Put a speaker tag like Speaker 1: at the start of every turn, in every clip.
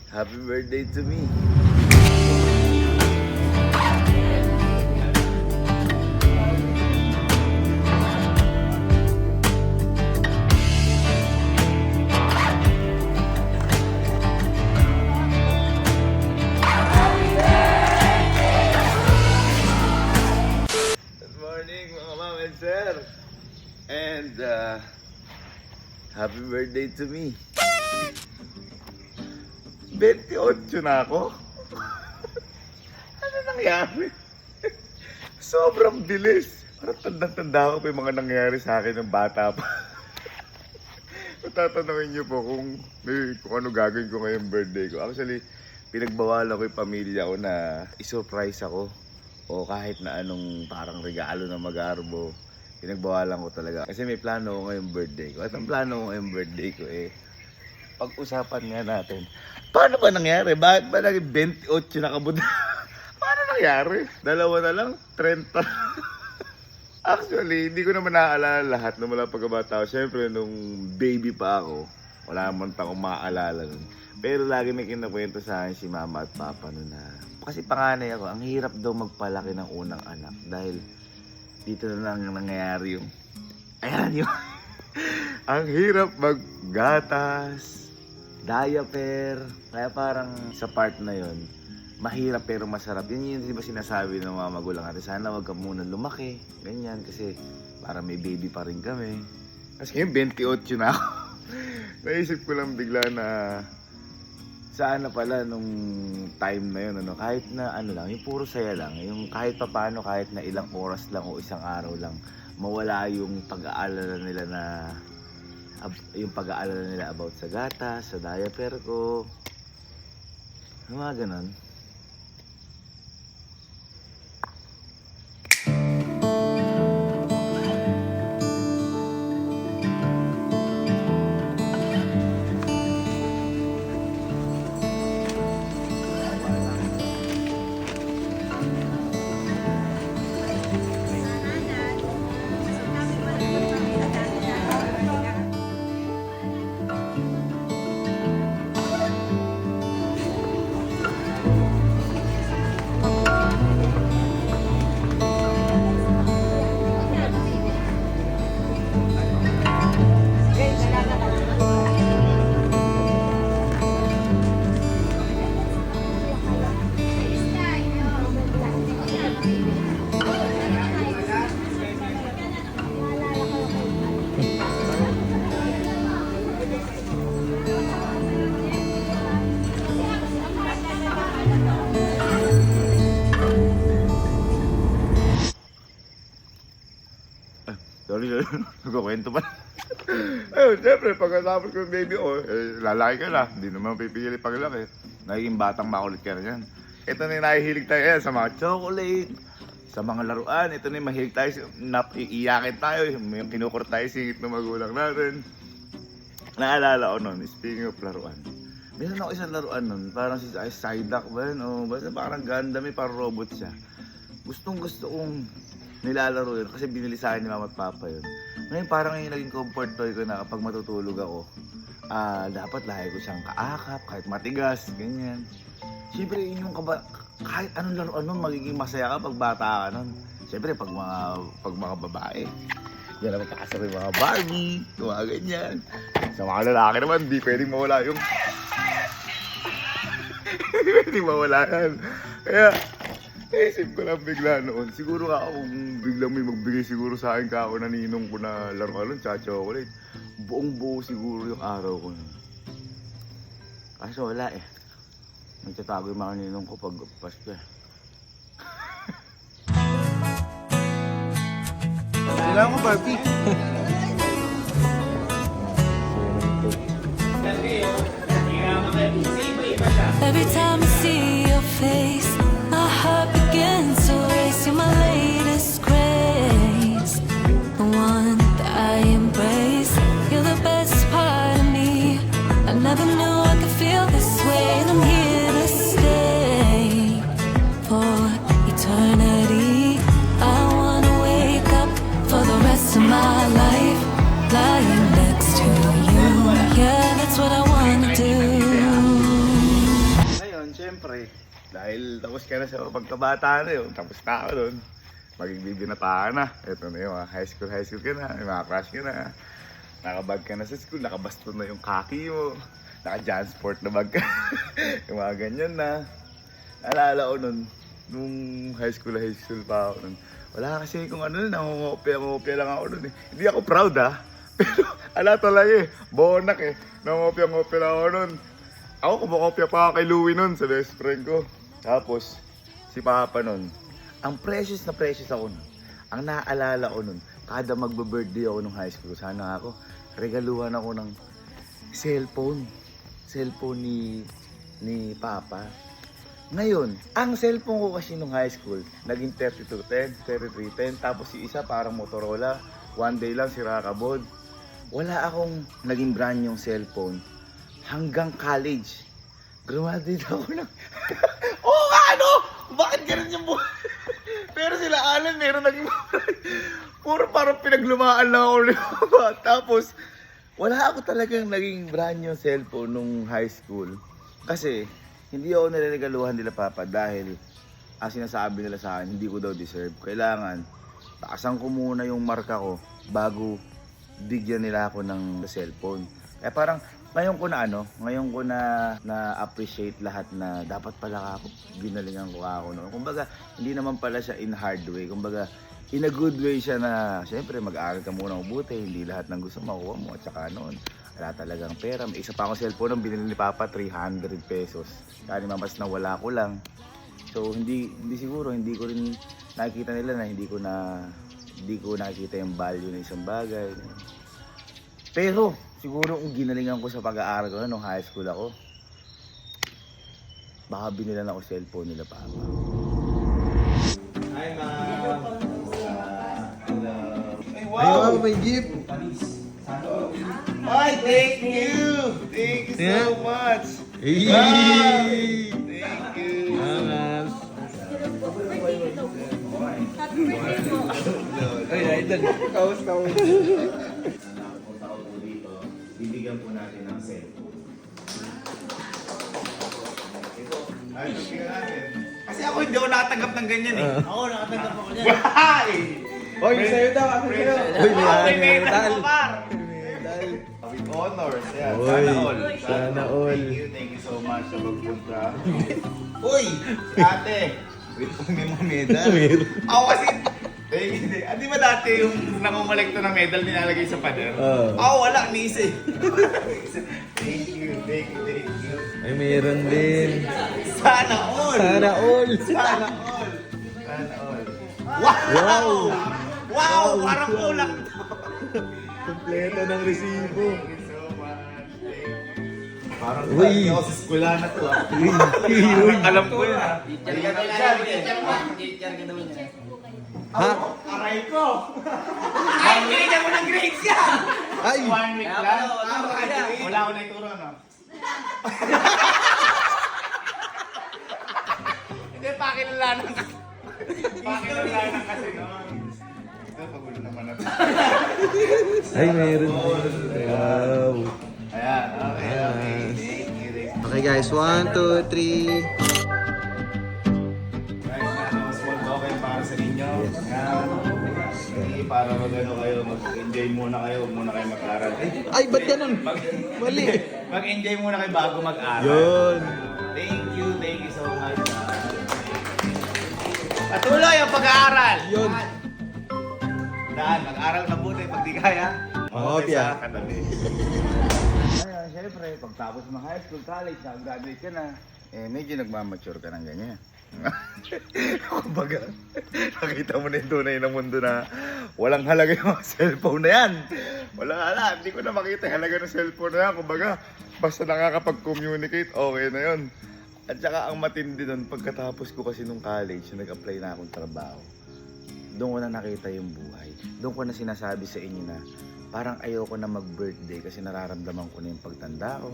Speaker 1: Happy birthday to me. Good morning mga ma'am and sir. And happy birthday to me. 28 na ako. Ano nangyari? Sobrang bilis. Parang tanda-tanda ko pa yung mga nangyari sa akin ng bata pa. Kung tatanungin niyo po kung ano gagawin ko ngayong birthday ko. Actually, pinagbawalan ko yung pamilya ko na isurprise ako. O kahit na anong parang regalo na mag-arbo. Pinagbawalan ko talaga. Kasi may plano ko ngayong birthday ko. At ang plano ko ngayong birthday ko pag-usapan nga natin. Paano ba nangyari? Bakit ba naging 28 na kabut? Paano nangyari? Dalawa na lang? 30? Actually, hindi ko naman naaalala lahat na mula pagkabata ko. Siyempre, nung baby pa ako, wala naman akong maaalala nun. Pero lagi may kinakwento sa akin si mama at papa nun na kasi panganay ako, ang hirap daw magpalaki ng unang anak dahil dito na lang nangyayari yung ayan yung ang hirap maggatas, diaper, kaya parang sa part na yon mahirap pero masarap. Yun yung diba sinasabi ng mga magulang natin, sana wag ka muna lumaki, ganyan, kasi para may baby pa rin kami. Kasi ngayon 28 na ako. Naisip ko lang bigla na sana pala nung time na yun, kahit na lang, yung puro saya lang, yung kahit papaano, kahit na ilang oras lang o isang araw lang, mawala yung pag-aalala nila na about sa gatas, sa diaper ko, yung mga ganun. Sorry, nagkukwento pa. Ayun, siyempre, pagkatapos ko yung baby ko, lalaki ka na. Hindi naman pipili paglaki. Naging batang makulit ka na yan. Ito na yung nahihilig tayo sa mga chocolate, sa mga laruan. Ito na yung mahilig tayo, iiyakin tayo. Yung kinukur tayo singit ng magulang natin. Naalala ko nun, speaking of laruan. Meron ako isang laruan nun, parang si Psyduck ba yun? O basta parang Gundam, parang robot siya. Gustong gusto kong nilalaro yun kasi binili sa akin ni mama at papa yun. Ngayon parang yung naging comfort toy ko na kapag matutulog ako, dapat lahi ko siyang kaakap, kahit matigas, ganyan. Siyempre yun yung kahit anong laruan nun, magiging masaya ka pag bata ka nun. Siyempre pag mga babae, yan naman kakasabay mga Barbie, mga ganyan. Sa mga lalaki naman, di pwedeng mawala yung hindi pwedeng mawala yan. Kaya naisip ko lang bigla noon, siguro ako kung biglang may magbigay siguro sa akin ka ako na ninong ko na laruan nun, sa chocolate. Buong buo siguro yung araw ko nun. Kaso wala nagtatago yung mga ninong ko pag Pasko Kailangan ko Barbie.
Speaker 2: Every time I see your face, my heart begins to race. You're my latest craze, the one that I embrace. You're the best part of me. I never knew I could feel this way, and I'm here to stay for eternity. I wanna wake up for the rest of my life.
Speaker 1: syempre, dahil tapos ka na sa pagkabata na yun, tapos na ako doon. Maging bibinata ka na. Ito na yun, high school ka na, may mga crush ka na. Nakabag ka na sa school, nakabaston na yung kaki mo. Naka-jansport na bag ka. Yung mga ganyan na. Naalala ko nun, nung high school pa ako nun. Wala kasi kung ano nun, nangungopia lang ako nun eh. Hindi ako proud pero ala talaga eh, bonak eh. Nangungopia lang ako nun. Ako kumakopia pa ako kay Louie nun sa best friend ko. Tapos, si Papa nun, ang precious na precious ako nun. Ang naaalala ko nun, kada magbe-birthday ako nung high school, sana ako, regaluhan ako ng cellphone ni Papa. Ngayon, ang cellphone ko kasi nung high school, naging 3210, 3310, tapos yung isa parang Motorola, one day lang sira kabod. Wala akong naging brand yung cellphone hanggang college. Graduate ako ng... Oo nga, ano? Bakit ganun yung buhay? Pero sila Alan, meron naging puro parang pinaglumaan lang ako. Tapos, wala ako talagang naging brand yung cellphone nung high school. Kasi, hindi ako niliregaluhan nila Papa dahil ang sinasabi nila sa akin, hindi ko daw deserve. Kailangan, taasan ko muna yung marka ko bago bigyan nila ako ng cellphone. Kaya parang, ngayon ko na appreciate lahat na dapat pala ako, ginalingan ko ako noon. Kumbaga, hindi naman pala siya in hard way. Kumbaga, in a good way siya na, syempre, mag-aaral ka muna mabuti, hindi lahat ng gusto makuha mo. At saka noon, wala talagang pera. May isa pa akong cellphone nung binili ni Papa, 300 pesos. Kaya ni Mamas na wala ko lang. So, hindi ko rin nakikita nila na hindi ko nakikita yung value ng isang bagay. Pero, siguro kung ginalingan ko sa pag-aaral ko nung high school ako, baka binilan ako cellphone nila Papa. Hi, Ma'am! Hello! Ay, wow!
Speaker 3: Ay, may jeep!
Speaker 1: Ay, thank you! Thank you so much!
Speaker 3: Hey!
Speaker 1: Ay, thank you!
Speaker 3: Angas!
Speaker 2: Happy birthday po.
Speaker 3: Ay, idol! Kaus!
Speaker 1: Nakapunta ko po dito, bibigyan po natin ng cellphone. Ito, ay, bibigyan natin. Kasi ako hindi ako nakatanggap ng ganyan eh.
Speaker 4: Ako, nakatanggap ako niyan.
Speaker 1: Why?
Speaker 3: Hoy, sa'yo daw! Ano sa'yo? Uy,
Speaker 1: May
Speaker 3: may
Speaker 1: medal
Speaker 3: medal!
Speaker 1: ko, par! With honors, yan.
Speaker 3: Uy,
Speaker 1: Sana all.
Speaker 3: sana all.
Speaker 1: Thank you so much sa pagpunta. Uy! Si ate! Wait, may mga medal. Ako kasi, hindi. Di ba dati yung nangungalekto ng medal nilalagay sa pader? Ako wala, ni isa eh. Thank you.
Speaker 3: Ay, meron din.
Speaker 1: Sana all!
Speaker 3: Sana all!
Speaker 1: Sana all! Sana all! Wow! Wow! Parang kulang to.
Speaker 3: Kompleto ng resibo.
Speaker 1: Thank you so much. Thank you. Parang
Speaker 3: Uy.
Speaker 1: dati ako sa eskwela na to ah. Alam ko yun ah.
Speaker 4: Teacher ka daw yan. Teacher ka daw yan.
Speaker 3: Ha?
Speaker 1: Aray ko! Ay, binigyan mo ng grades yan!
Speaker 3: Ay!
Speaker 1: 1 week lang? Wala ko na ituro, no? Hindi, pakilalanan kasi. Pakilalanan kasi noon. Ito, pagulo naman natin.
Speaker 3: Ay, meron din. Wow!
Speaker 1: Ayan, okay. Thank you.
Speaker 3: Okay guys, 1, 2, 3.
Speaker 1: Small token para sa inyo. Hindi, para magano kayo, mag-enjoy muna kayo, huwag muna kayo mag-aral.
Speaker 3: Ay, ba't ganun? Mali!
Speaker 1: Mag-enjoy muna kayo bago mag-aral.
Speaker 3: Yun!
Speaker 1: Thank you so much. Patuloy ang pag-aaral!
Speaker 3: Yun!
Speaker 1: Daan, mag-aral mabuti pag di kaya.
Speaker 3: Oo, Pia.
Speaker 1: Katabi. Ayun, syempre, pagtapos ng high school, college, graduate ka na, medyo nagmamature ka ng ganyan. Kumbaga, nakita mo na yung tunay na mundo na walang halaga yung mga cellphone na yan. Walang halaga, hindi ko na makita yung halaga ng cellphone na yan. Kumbaga, basta nakakapag-communicate, okay na yun. At saka ang matindi nun, pagkatapos ko kasi nung college, nag-apply na akong trabaho. Doon ko na nakita yung buhay. Doon ko na sinasabi sa inyo na parang ayoko na mag-birthday kasi nararamdaman ko na yung pagtanda ko.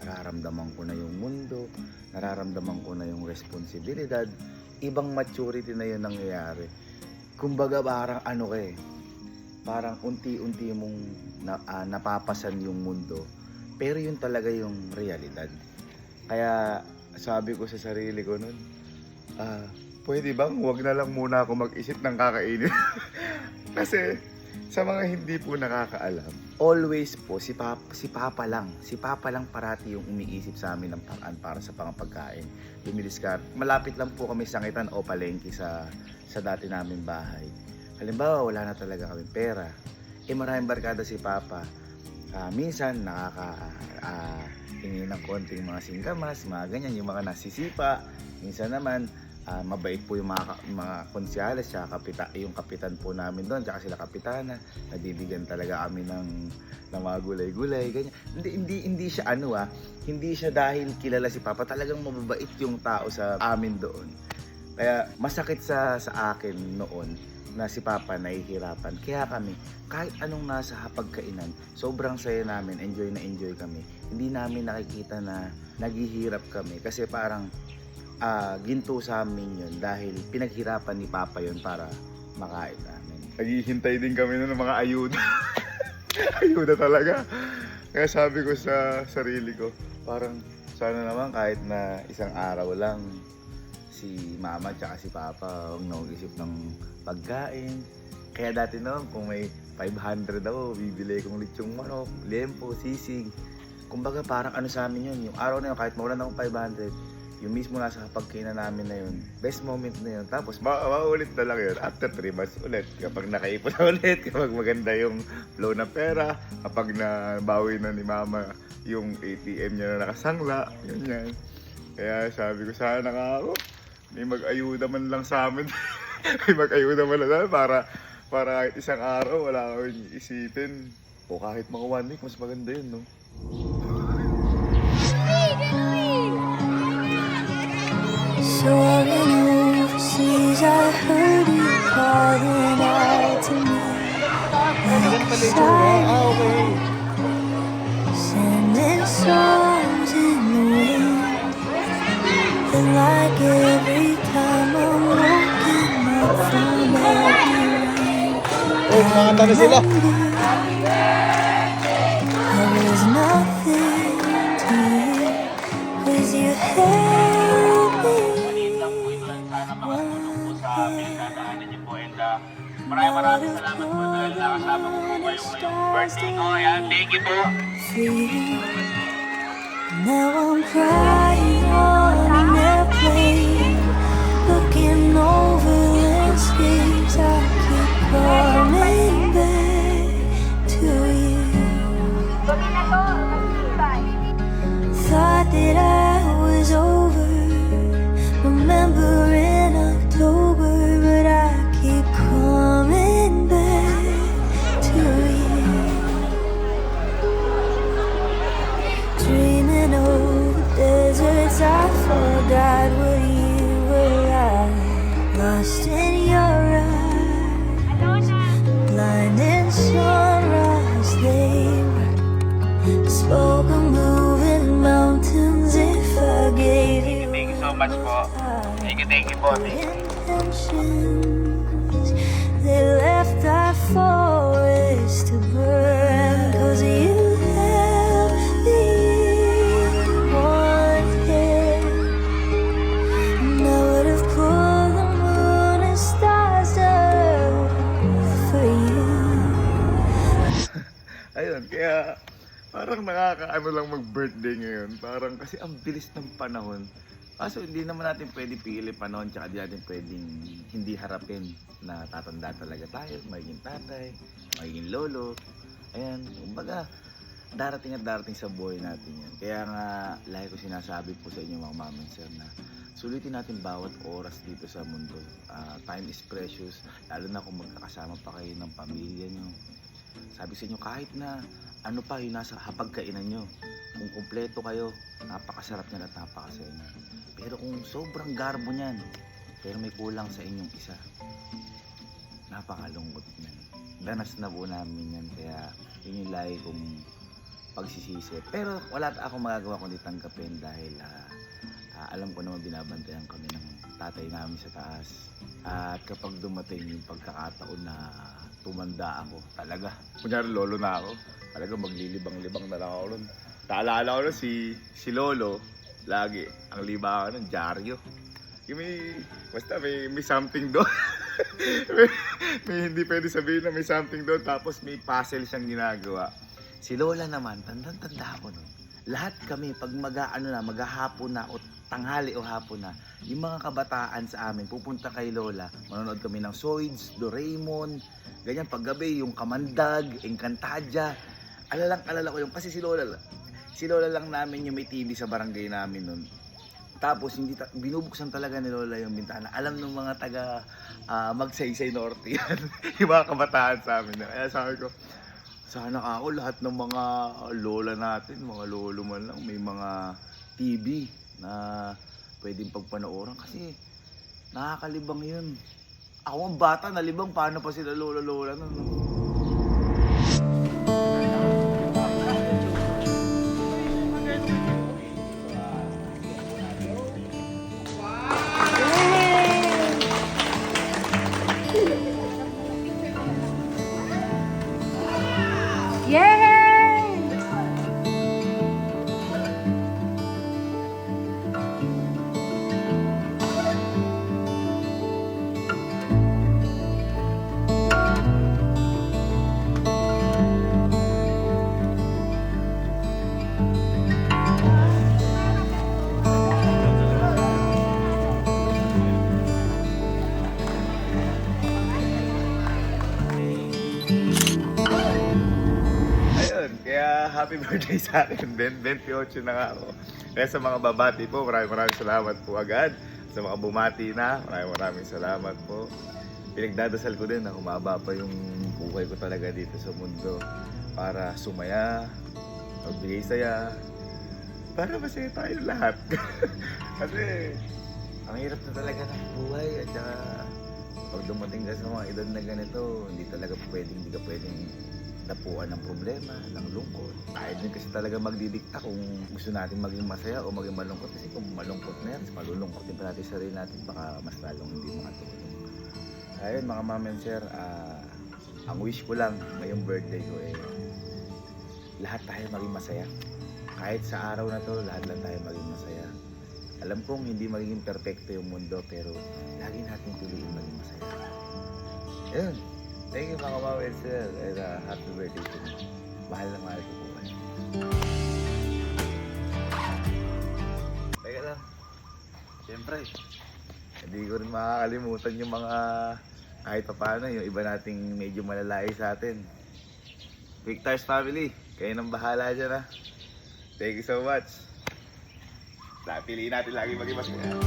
Speaker 1: Nararamdaman ko na yung mundo, nararamdaman ko na yung responsibilidad, ibang maturity na yun nangyayari. Kumbaga parang parang unti-unti mong napapasan yung mundo, pero yun talaga yung realidad. Kaya sabi ko sa sarili ko nun, pwede bang huwag na lang muna ako mag-isip ng kakainin? Kasi sa mga hindi po nakakaalam, always po si Papa lang parati yung umiisip sa amin ng paraan para sa pangapagkain. Lumidiskar. Malapit lang po kami sangitan o palengke sa dati namin bahay. Halimbawa, wala na talaga kami pera. Maraming barkada si Papa. Minsan hingi ng konting mga singkamas, mga ganyan, yung mga nasisipa. Minsan naman, mabait po yung mga konsyales, yung kapitan po namin doon, tsaka sila kapitana. Nabibigyan talaga kami ng mga gulay-gulay, ganyan. Hindi siya hindi siya dahil kilala si Papa, talagang mababait yung tao sa amin doon. Kaya masakit sa akin noon na si Papa nahihirapan. Kaya kami, kahit anong nasa hapagkainan, sobrang saya namin, enjoy na enjoy kami. Hindi namin nakikita na naghihirap kami kasi parang ginto sa amin yun dahil pinaghirapan ni Papa yun para makain namin. Naghihintay din kami ng mga ayuda. Ayuda talaga. Kaya sabi ko sa sarili ko, parang sana naman kahit na isang araw lang si Mama tsaka si Papa ang nag-isip ng pagkain. Kaya dati naman kung may 500 ako, bibili kong lechong manok, lempo, sisig. Kumbaga parang sa amin yun, yung araw na yun kahit mawalan akong 500, yung mismo nasa pagkainan namin na yun, best moment na yun. Tapos maulit na lang yun after 3 months ulit. Kapag nakaipon na ulit, kapag maganda yung flow ng pera, kapag nabawi na ni Mama yung ATM niya na nakasangla, ganyan. Kaya sabi ko sana nga ako, may mag-ayuda man lang sa amin. May mag-ayuda man lang para kahit isang araw wala akong isipin. O kahit mga 1 week, mas maganda yun, no?
Speaker 2: So I've been overseas, I heard you calling out to me.
Speaker 3: Okay.
Speaker 2: Sending songs in the wind. And like every time I'm waking up from every rain,
Speaker 3: Kumakanta na sila.
Speaker 2: there is nothing to you, 'cause you held me.
Speaker 5: Maraming salamat po dahil nakasama ko po kayo ngayong birthday ko. Ayan, thank you po.
Speaker 2: For you. Now I'm crying on an airplane, looking over landscapes. I keep coming back to you. Thought that I was over, remember in October, but I keep coming back to you. Dreaming of deserts, I forgot where you were. I lost in your eyes, blinding sunrise. They spoke of moving mountains. If I gave you
Speaker 5: Thank you so much po. Thank you po.
Speaker 2: intentions, they left our forest to burn. 'Cause you held me in one hand, and I would have pulled the moon and stars down for you.
Speaker 1: Ayun, kaya parang nakakaano lang mag-birthday ngayon. Parang kasi ang bilis ng panahon. Kaso hindi naman natin pwede pili panahon, tsaka di natin pwedeng hindi harapin na tatanda talaga tayo, magiging tatay, magiging lolo. Ayan, kumbaga darating at darating sa buhay natin yan. Kaya nga, lagi ko sinasabi po sa inyo mga mama and sir na sulitin natin bawat oras dito sa mundo. Time is precious, lalo na kung magkakasama pa kayo ng pamilya nyo. Sabi sa inyo, kahit na ano pa yung nasa hapagkainan nyo, kung kumpleto kayo, napakasarap niyan at napakasaya niyan. Pero kung sobrang garbo niyan, pero may kulang sa inyong isa, napakalungkot niyan. Danas na po namin yan, kaya yun yung lagi kong pagsisisi. Pero wala akong magagawa kundi tanggapin dahil alam ko naman binabantayan kami ng tatay namin sa taas. At kapag dumating yung pagkakataon na tumanda ako, talaga, kunyari lolo na ako, talaga maglilibang-libang na lang ako nun. Naalala ko nun si Lolo, Lagi. Ang libangan ng dyaryo. Yung basta may something doon. may hindi pwede sabihin na may something doon. Tapos may puzzle siyang ginagawa. Si Lola naman, tanda ko nun. Lahat kami, pag maghahapon na o tanghali o hapon na, yung mga kabataan sa amin, pupunta kay Lola, manonood kami ng Zoids, Doraemon, ganyan, paggabi, yung Kamandag, Encantadia. Alala ko yung, kasi si Lola lang namin yung may TV sa barangay namin nun. Tapos binubuksan talaga ni Lola yung bintana. Alam ng mga taga Magsaysay Norte yan. Yung mga kabataan sa amin. Kaya sabi ko, sana ako lahat ng mga lola natin, mga lolo man lang, may mga TV na pwedeng pagpanooran. Kasi nakakalibang yun. Ako ang bata, nalibang, paano pa sila lola-lola nun? Happy birthday sa akin, Ben. 28 na nga ako. Kaya sa mga babati po, maraming salamat po agad. Sa mga bumati na, maraming salamat po. Pinagdadasal ko din na humaba pa yung buhay ko talaga dito sa mundo. Para sumaya, magbigay saya, para masaya tayo lahat. Kasi, ang hirap na talaga ng buhay. At saka, pag dumating ka sa mga edad na ganito, hindi ka pwedeng tapuan ng problema, ng lungkot. Tayo din kasi talaga magdidikta kung gusto natin maging masaya o maging malungkot. Kasi kung malungkot na yan, malulungkot din pa natin sarili natin, baka mas lalong hindi makatulong. Ayun mga ma'am and sir, ang wish ko lang ngayong birthday ko lahat tayo maging masaya. Kahit sa araw na to, lahat lang tayo maging masaya. Alam kong hindi magiging perfecto yung mundo, pero lagi natin piliin maging masaya. Ayun. Thank you mga mama and sir, and happy birthday to me. Mahal na mahal ko po kayo. Teka lang, siyempre, hindi ko rin makakalimutan yung mga kahit pa paano, yung iba nating medyo malalay sa atin. Quick Tires family, kayo nang bahala dyan ha. Thank you so much. Piliin natin lagi maging masaya.